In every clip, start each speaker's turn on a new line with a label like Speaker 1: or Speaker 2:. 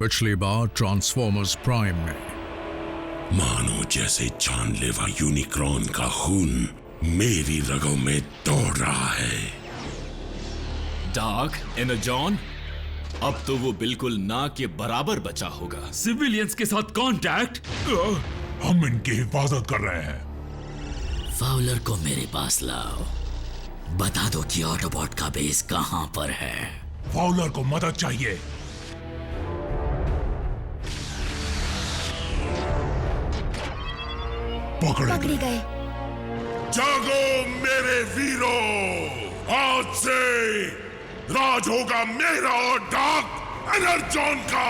Speaker 1: पिछली बार transformers prime में।
Speaker 2: मानो जैसे जानलेवा यूनिक्रॉन का खून मेरी रगों में दौड़ रहा है।
Speaker 3: डार्क एनर्जॉन, अब तो वो बिल्कुल ना के बराबर बचा होगा। सिविलियंस के साथ कांटेक्ट।
Speaker 4: हम इनकी हिफाजत कर रहे हैं।
Speaker 5: फाउलर को मेरे पास लाओ, बता दो कि ऑटोबॉट का बेस कहां पर है।
Speaker 4: फाउलर को मदद चाहिए।
Speaker 6: पकड़े गए।
Speaker 2: जागो मेरे वीरों, आज से राज होगा मेरा और डार्क एनर्जॉन का।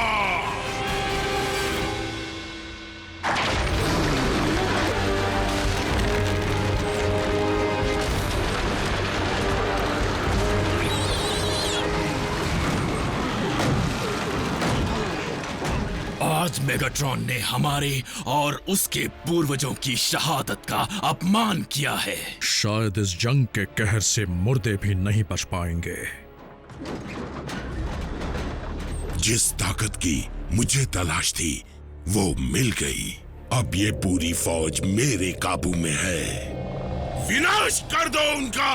Speaker 3: आज मेगाट्रॉन ने हमारे और उसके पूर्वजों की शहादत का अपमान किया है।
Speaker 1: शायद इस जंग के कहर से मुर्दे भी नहीं बच पाएंगे।
Speaker 2: जिस ताकत की मुझे तलाश थी वो मिल गई। अब ये पूरी फौज मेरे काबू में है। विनाश कर दो उनका।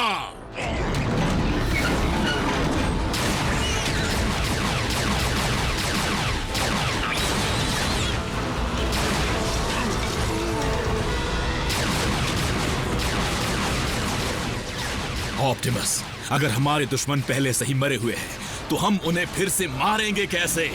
Speaker 3: ऑप्टिमस, अगर हमारे दुश्मन पहले से ही मरे हुए हैं तो हम उन्हें फिर से मारेंगे कैसे?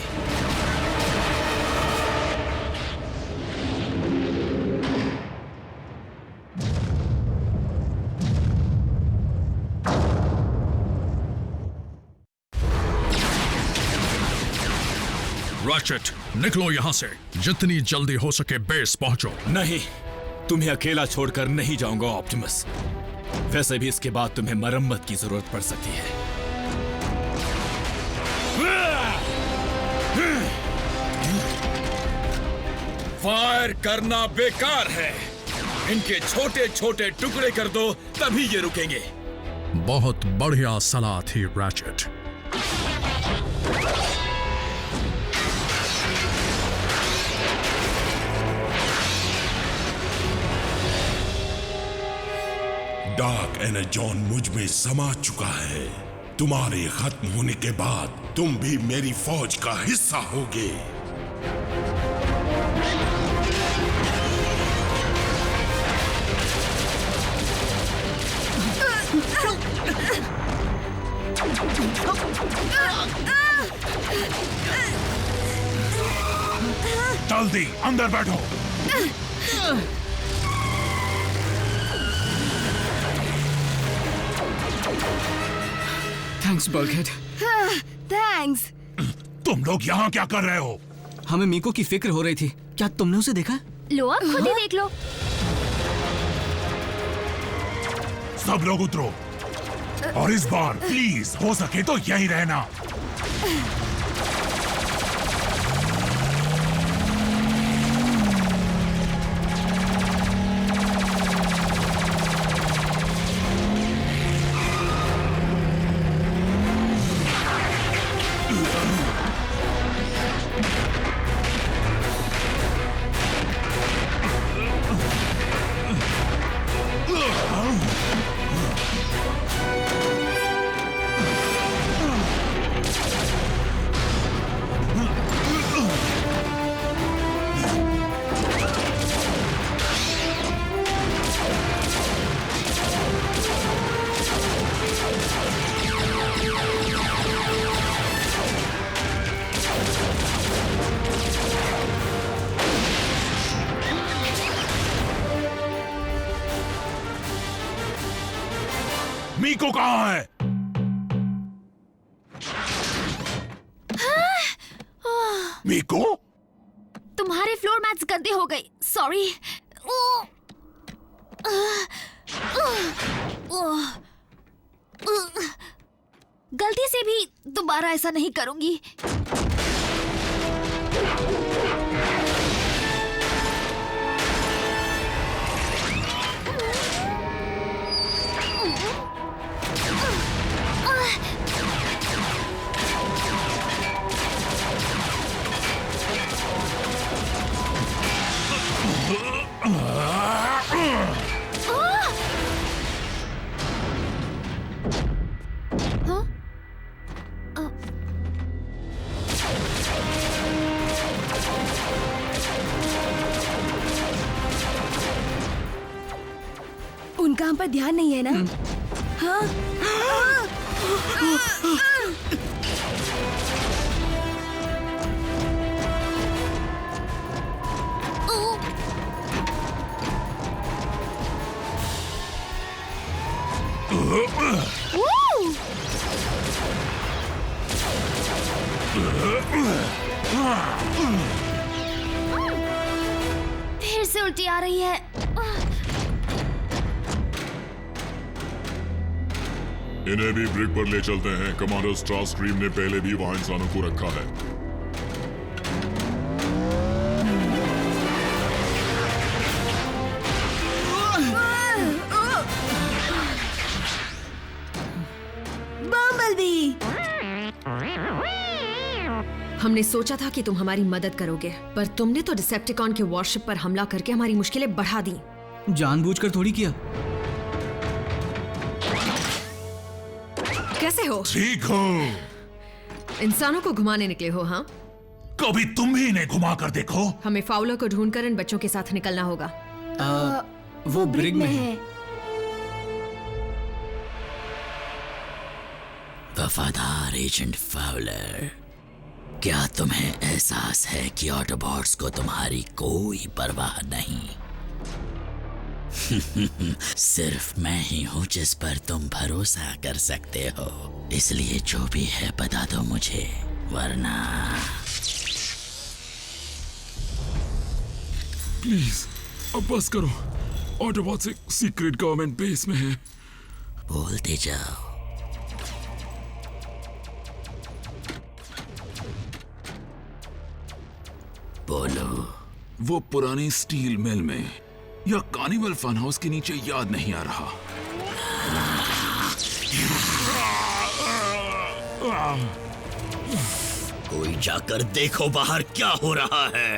Speaker 1: रैचेट, निकलो यहां से। जितनी जल्दी हो सके बेस पहुंचो।
Speaker 3: नहीं, तुम्हें अकेला छोड़कर नहीं जाऊंगा ऑप्टिमस। वैसे भी इसके बाद तुम्हें मरम्मत की जरूरत पड़ सकती है। फायर करना बेकार है। इनके छोटे छोटे टुकड़े कर दो, तभी ये रुकेंगे।
Speaker 1: बहुत बढ़िया सलाह थी रैचेट।
Speaker 2: डार्क एनर्जॉन मुझ में समा चुका है। तुम्हारे खत्म होने के बाद तुम भी मेरी फौज का हिस्सा होगे।
Speaker 4: जल्दी अंदर बैठो।
Speaker 7: Thanks bulkhead.
Speaker 6: थैंक्स।
Speaker 4: तुम लोग यहाँ क्या कर रहे हो?
Speaker 7: हमें मीको की फिक्र हो रही थी। क्या तुमने उसे देखा?
Speaker 6: लो, आप खुद ही देख लो।
Speaker 4: सब लोग उतरो और इस बार प्लीज हो सके तो यहीं रहना। मीको कहाँ है? मीको?
Speaker 6: तुम्हारे फ्लोर मैट्स गंदे हो गए। सॉरी। गलती से भी दोबारा ऐसा नहीं करूंगी। काम पर ध्यान नहीं है ना? हाँ? फिर से उल्टी आ रही है।
Speaker 4: इन्हें भी ब्रिग पर ले चलते हैं। कमांडर स्टारस्ट्रीम ने पहले भी वहां इंसानों को रखा है।
Speaker 8: हमने सोचा था कि तुम हमारी मदद करोगे, पर तुमने तो डिसेप्टिकॉन के वॉरशिप पर हमला करके हमारी मुश्किलें बढ़ा दी।
Speaker 7: जानबूझकर थोड़ी किया।
Speaker 8: कैसे हो?
Speaker 4: ठीक हो।
Speaker 8: इंसानों को घुमाने निकले हो? हाँ,
Speaker 4: कभी तुम ही इन्हें घुमा कर देखो।
Speaker 8: हमें फाउलर को ढूंढकर इन बच्चों के साथ निकलना होगा।
Speaker 7: वो ब्रिग में है।
Speaker 5: वफादार एजेंट फाउलर, क्या तुम्हें एहसास है कि ऑटोबॉट्स को तुम्हारी कोई परवाह नहीं? सिर्फ मैं ही हूं जिस पर तुम भरोसा कर सकते हो, इसलिए जो भी है बता दो मुझे, वरना
Speaker 3: प्लीज अब बस करो। ऑटोबॉट्स एक सीक्रेट गवर्नमेंट बेस में है।
Speaker 5: बोलते जाओ। बोलो।
Speaker 3: वो पुरानी स्टील मिल में या कार्निवल फन हाउस के नीचे याद नहीं आ रहा।
Speaker 5: कोई जाकर देखो बाहर क्या हो रहा है।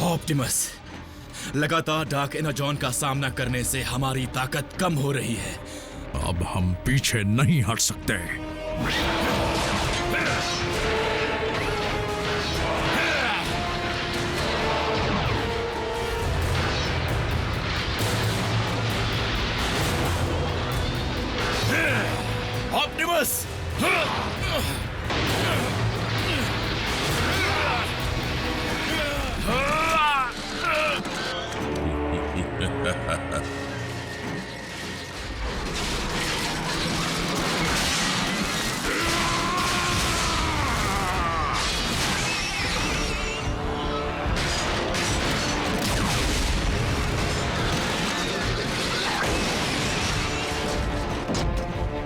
Speaker 3: ऑप्टिमस, लगातार डार्क एनर्जॉन का सामना करने से हमारी ताकत कम हो रही है।
Speaker 1: अब हम पीछे नहीं हट सकते।
Speaker 3: ऑप्टिमस!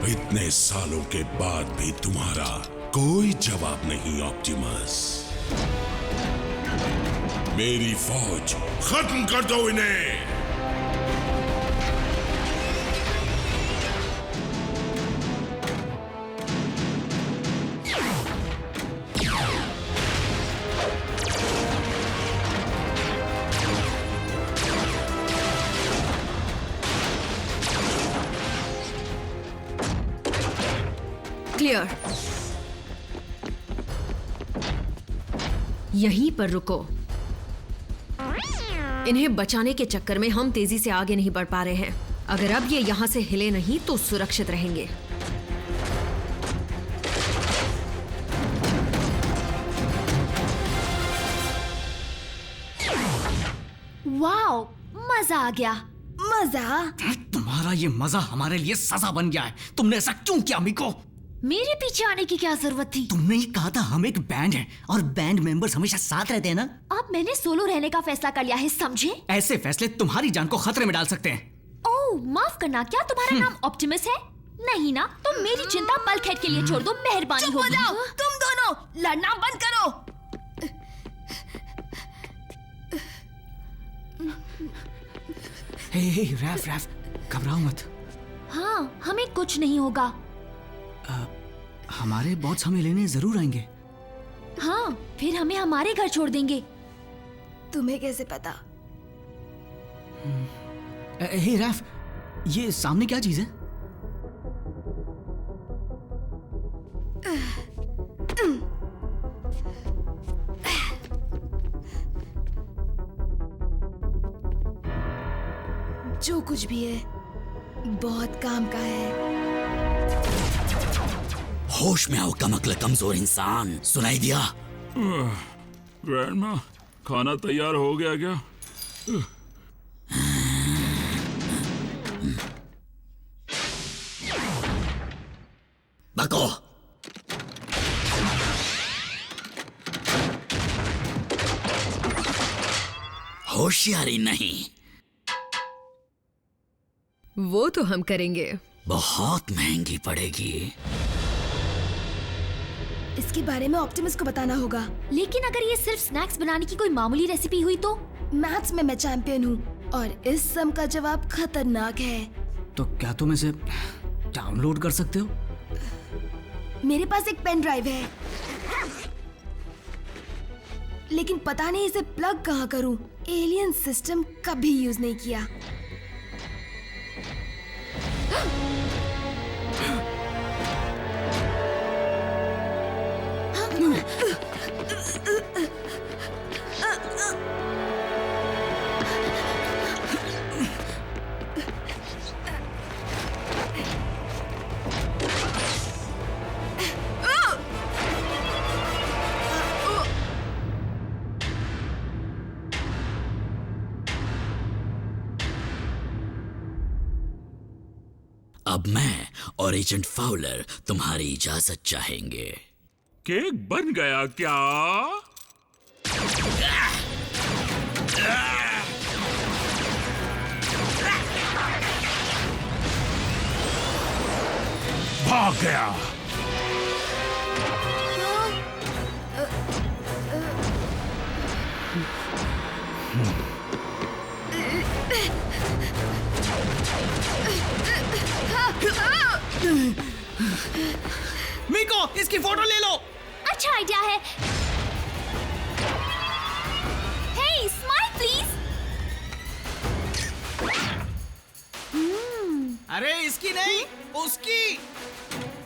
Speaker 2: इतने सालों के बाद भी तुम्हारा कोई जवाब नहीं ऑप्टिमस। मेरी फौज खत्म कर दो इन्हें।
Speaker 8: क्लियर। यहीं पर रुको। इन्हें बचाने के चक्कर में हम तेजी से आगे नहीं बढ़ पा रहे हैं। अगर अब ये यहां से हिले नहीं तो सुरक्षित रहेंगे।
Speaker 6: वाओ, मजा आ गया। मजा।
Speaker 7: तुम्हारा ये मजा हमारे लिए सजा बन गया है। तुमने ऐसा क्यों किया मिको?
Speaker 6: मेरे पीछे आने की क्या जरूरत थी?
Speaker 7: तुमने ही कहा था हम एक बैंड है और बैंड मेंबर्स हमेशा साथ रहते हैं ना।
Speaker 6: अब मैंने सोलो रहने का फैसला कर लिया है, समझे?
Speaker 7: ऐसे फैसले तुम्हारी जान को खतरे में डाल सकते हैं।
Speaker 6: ओह, माफ करना, क्या तुम्हारा नाम ऑप्टिमस है? नहीं ना, तुम मेरी चिंता बल्कहेड के लिए छोड़ दो, मेहरबानी होगी। चुप हो जाओ, तुम दोनों लड़ना बंद करो।
Speaker 7: हे रैफ, घबराओ मत।
Speaker 6: हाँ, हमें कुछ नहीं होगा।
Speaker 7: हमारे बॉस हमें लेने जरूर आएंगे।
Speaker 6: हाँ, फिर हमें हमारे घर छोड़ देंगे। तुम्हें कैसे पता?
Speaker 7: हे रैफ, ये सामने क्या चीज है?
Speaker 6: जो कुछ भी है बहुत काम का है।
Speaker 5: होश में आओ कमअक्ल कमजोर इंसान, सुनाई दिया?
Speaker 4: ग्रैंडमा, खाना तैयार हो गया क्या?
Speaker 5: बको। होशियारी नहीं,
Speaker 8: वो तो हम करेंगे।
Speaker 5: बहुत महंगी पड़ेगी।
Speaker 6: इसके बारे में ऑप्टिमस को बताना होगा। लेकिन अगर ये सिर्फ स्नैक्स बनाने की कोई मामूली रेसिपी हुई तो? मैथ्स में मैं चैंपियन हूँ और इस सम का जवाब खतरनाक है।
Speaker 7: तो क्या तुम इसे डाउनलोड कर सकते हो?
Speaker 6: मेरे पास एक पेन ड्राइव है, लेकिन पता नहीं इसे प्लग कहाँ करूँ। एलियन सिस्टम कभी यूज नहीं किया।
Speaker 5: अब मैं और एजेंट फाउलर तुम्हारी इजाजत चाहेंगे।
Speaker 4: केक बन गया क्या? भाग गया।
Speaker 7: मीको, इसकी फोटो ले लो।
Speaker 6: अच्छा आइडिया है। हे, स्माइल प्लीज।
Speaker 7: अरे इसकी नहीं, उसकी।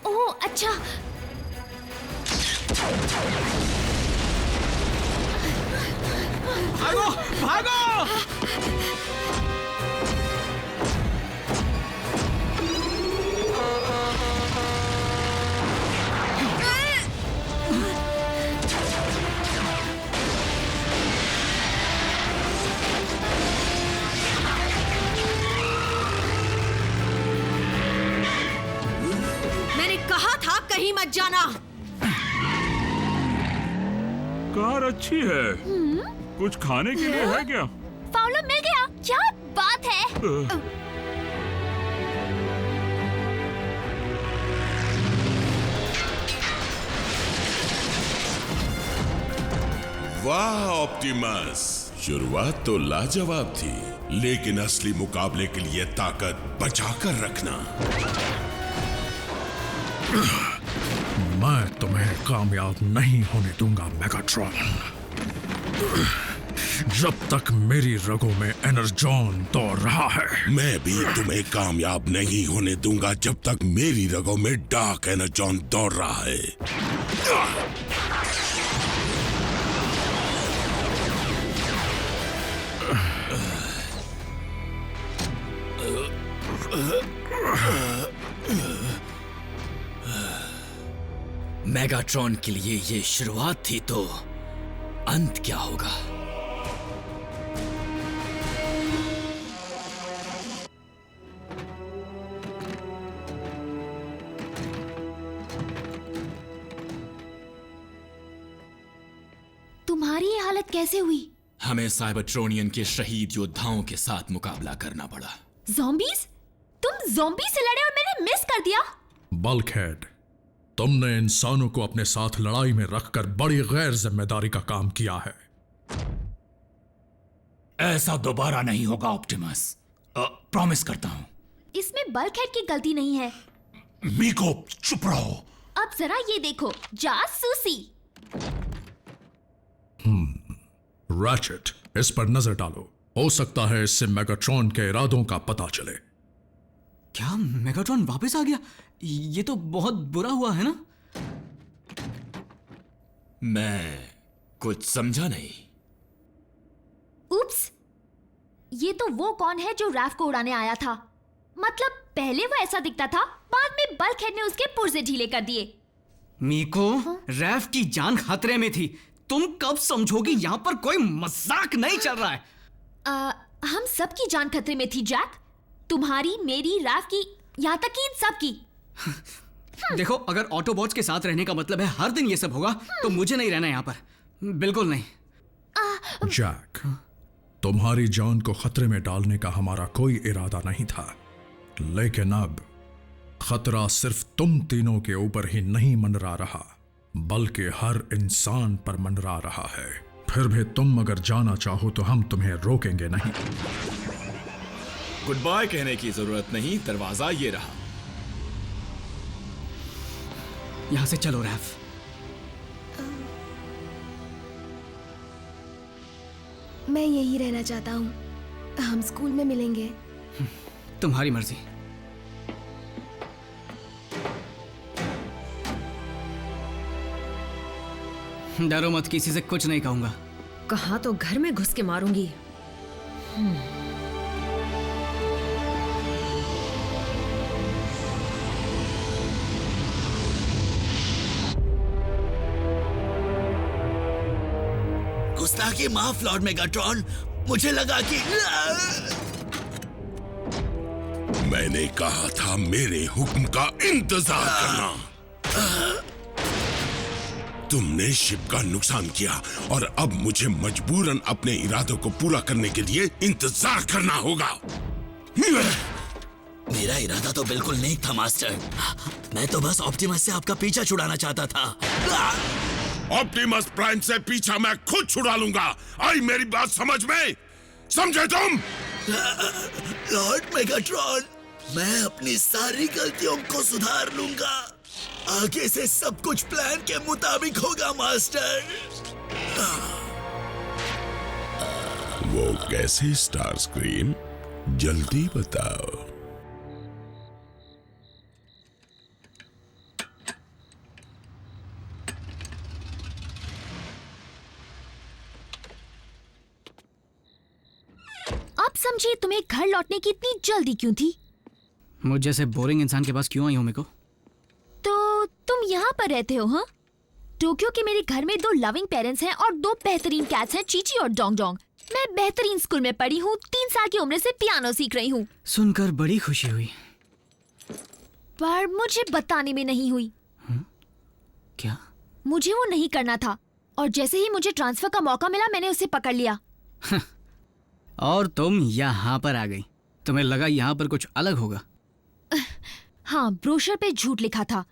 Speaker 6: ओह अच्छा।
Speaker 7: भागो भागो।
Speaker 8: मैंने कहा था कहीं मत जाना।
Speaker 4: कार अच्छी है। कुछ खाने के लिए है क्या?
Speaker 6: फाउलर मिल गया, क्या बात है।
Speaker 2: वाह ऑप्टिमस, शुरुआत तो लाजवाब थी, लेकिन असली मुकाबले के लिए ताकत बचाकर रखना।
Speaker 1: मैं तुम्हें कामयाब नहीं होने दूंगा मेगाट्रॉन। जब तक मेरी रगों में एनर्जॉन दौड़ रहा है।
Speaker 2: मैं भी तुम्हें कामयाब नहीं होने दूंगा जब तक मेरी रगों में डार्क एनर्जॉन दौड़ रहा है।
Speaker 3: मेगाट्रॉन के लिए ये शुरुआत थी तो अंत क्या होगा?
Speaker 6: तुम्हारी ये हालत कैसे हुई?
Speaker 3: हमें साइबरट्रोनियन के शहीद योद्धाओं के साथ मुकाबला करना पड़ा।
Speaker 6: ज़ॉम्बीज़? तुम ज़ॉम्बी से लड़े और मैंने मिस कर दिया?
Speaker 1: बल्कहेड, तुमने इंसानों को अपने साथ लड़ाई में रखकर बड़ी गैर जिम्मेदारी का काम किया है।
Speaker 4: ऐसा दोबारा नहीं होगा ऑप्टिमस, प्रॉमिस करता हूं।
Speaker 6: इसमें बल्कहेड की गलती नहीं है।
Speaker 4: मीको चुप रहो।
Speaker 6: अब जरा ये देखो, जासूसी।
Speaker 1: रैचेट, इस पर नजर डालो। हो सकता है इससे मेगाट्रॉन के इरादों का पता चले।
Speaker 7: क्या मेगाट्रॉन वापस आ गया? ये तो बहुत बुरा हुआ है ना?
Speaker 3: मैं कुछ समझा नहीं।
Speaker 6: उप्स, ये तो वो कौन है जो रैफ को उड़ाने आया था? मतलब पहले वो ऐसा दिखता था, बाद में बल्कहेड ने उसके पुर्जे ढीले कर दिए।
Speaker 7: मीको, रैफ की जान खतरे में थी। तुम कब समझोगी यहाँ पर कोई मजाक नहीं चल रहा है?
Speaker 6: हम सबकी जान खतरे में थी जैक। तुम्हारी, मेरी, रैफ की, यहाँ तक कि इन सब की।
Speaker 7: देखो, अगर ऑटोबॉट्स के साथ रहने का मतलब है हर दिन ये सब होगा, तो मुझे नहीं रहना यहाँ पर। बिल्कुल नहीं।
Speaker 1: जैक, तुम्हारी जान को खतरे में डालने का हमारा कोई इरादा नहीं था, लेकिन अब खतरा सिर्फ तुम तीनों के ऊपर ही नहीं मंडरा रहा, बल्कि हर इंसान पर मंडरा रहा है। फिर भी तुम अगर जाना चाहो तो हम तुम्हें रोकेंगे नहीं।
Speaker 3: गुड बाय कहने की जरूरत नहीं, दरवाजा ये रहा।
Speaker 7: यहाँ से चलो रैफ।
Speaker 6: मैं यही रहना चाहता हूँ। हम स्कूल में मिलेंगे।
Speaker 7: तुम्हारी मर्जी। डरो मत, किसी से कुछ नहीं कहूंगा।
Speaker 8: कहा तो घर में घुस के मारूंगी।
Speaker 5: गुस्ताखी माफ लॉर्ड मेगाट्रॉन, मुझे लगा कि
Speaker 2: मैंने कहा था मेरे हुक्म का इंतजार करना। तुमने शिप का नुकसान किया और अब मुझे मजबूरन अपने इरादों को पूरा करने के लिए इंतजार करना होगा।
Speaker 5: मेरा इरादा तो बिल्कुल नहीं था मास्टर। मैं तो बस ऑप्टिमस से आपका पीछा छुड़ाना चाहता था।
Speaker 2: ऑप्टिमस प्राइम से पीछा मैं खुद छुड़ा लूंगा। आई मेरी बात समझ में? समझे तुम?
Speaker 5: लॉर्ड मेगाट्रॉन, मैं अपनी सारी गलतियों को सुधार लूंगा। आगे से सब कुछ प्लान के मुताबिक होगा मास्टर।
Speaker 2: वो कैसे स्टार स्क्रीन? जल्दी बताओ।
Speaker 6: अब समझिए तुम्हें घर लौटने की इतनी जल्दी क्यों थी?
Speaker 7: मुझ जैसे बोरिंग इंसान के पास क्यों आई हो मेको?
Speaker 6: तो तुम यहाँ पर रहते हो? हाँ, टोक्यो के मेरे घर में 2 लविंग पेरेंट्स हैं और 2 बेहतरीन कैट्स हैं, चीची और डोंग डोंग। मैं बेहतरीन स्कूल में पढ़ी हूँ, 3 साल की उम्र से पियानो सीख रही हूँ।
Speaker 7: सुनकर बड़ी खुशी हुई।
Speaker 6: पर मुझे बताने में नहीं हुई।
Speaker 7: क्या?
Speaker 6: मुझे वो नहीं करना था, और जैसे ही मुझे ट्रांसफर का मौका मिला मैंने उसे पकड़ लिया।
Speaker 7: और तुम यहाँ पर आ गई। तुम्हें लगा यहाँ पर कुछ अलग होगा?
Speaker 6: हाँ, ब्रोशर पे झूठ लिखा था।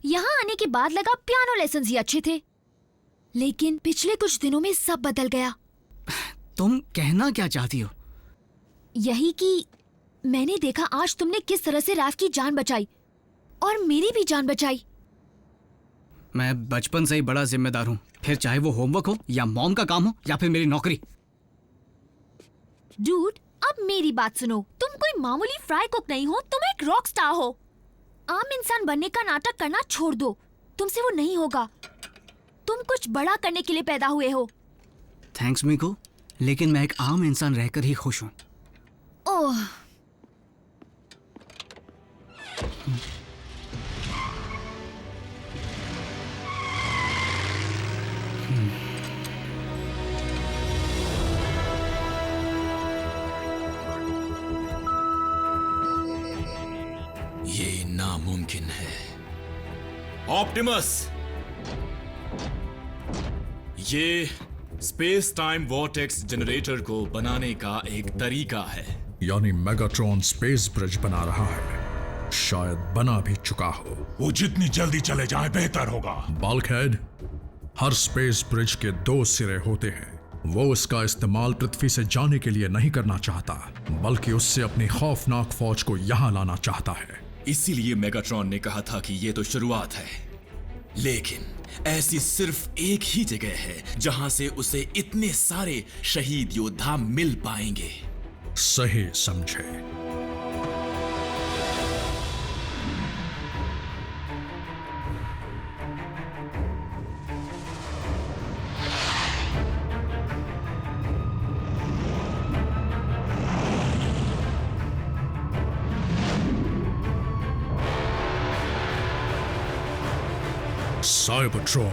Speaker 6: यहाँ आने के बाद लगा पियानो लेसन ही अच्छे थे, लेकिन पिछले कुछ दिनों में सब बदल गया।
Speaker 7: तुम कहना क्या चाहती हो?
Speaker 6: यही कि मैंने देखा आज तुमने किस तरह से रैफ की जान बचाई और मेरी भी जान बचाई।
Speaker 7: मैं बचपन से ही बड़ा जिम्मेदार हूँ, फिर चाहे वो होमवर्क हो या मॉम का काम हो या फिर मेरी नौकरी।
Speaker 6: डूड, अब मेरी बात सुनो। तुम कोई मामूली फ्राई कुक नहीं हो, तुम एक रॉक स्टार हो। आम इंसान बनने का नाटक करना छोड़ दो, तुमसे वो नहीं होगा। तुम कुछ बड़ा करने के लिए पैदा हुए हो।
Speaker 7: थैंक्स मीको, लेकिन मैं एक आम इंसान रहकर ही खुश हूँ।
Speaker 6: ओह,
Speaker 3: ये नामुमकिन है। ऑप्टिमस, ये स्पेस टाइम वॉर्टेक्स जनरेटर को बनाने का एक तरीका है।
Speaker 1: यानी मेगाट्रॉन स्पेस ब्रिज बना रहा है, शायद बना भी चुका हो।
Speaker 4: वो जितनी जल्दी चले जाए बेहतर होगा।
Speaker 1: बल्कहेड, हर स्पेस ब्रिज के 2 सिरे होते हैं। वो इसका इस्तेमाल पृथ्वी से जाने के लिए नहीं करना चाहता, बल्कि उससे अपनी खौफनाक फौज को यहां लाना चाहता है।
Speaker 3: इसीलिए मेगाट्रॉन ने कहा था कि ये तो शुरुआत है, लेकिन ऐसी सिर्फ एक ही जगह है जहां से उसे इतने सारे शहीद योद्धा मिल पाएंगे।
Speaker 1: सही समझे। साइबरट्रॉन,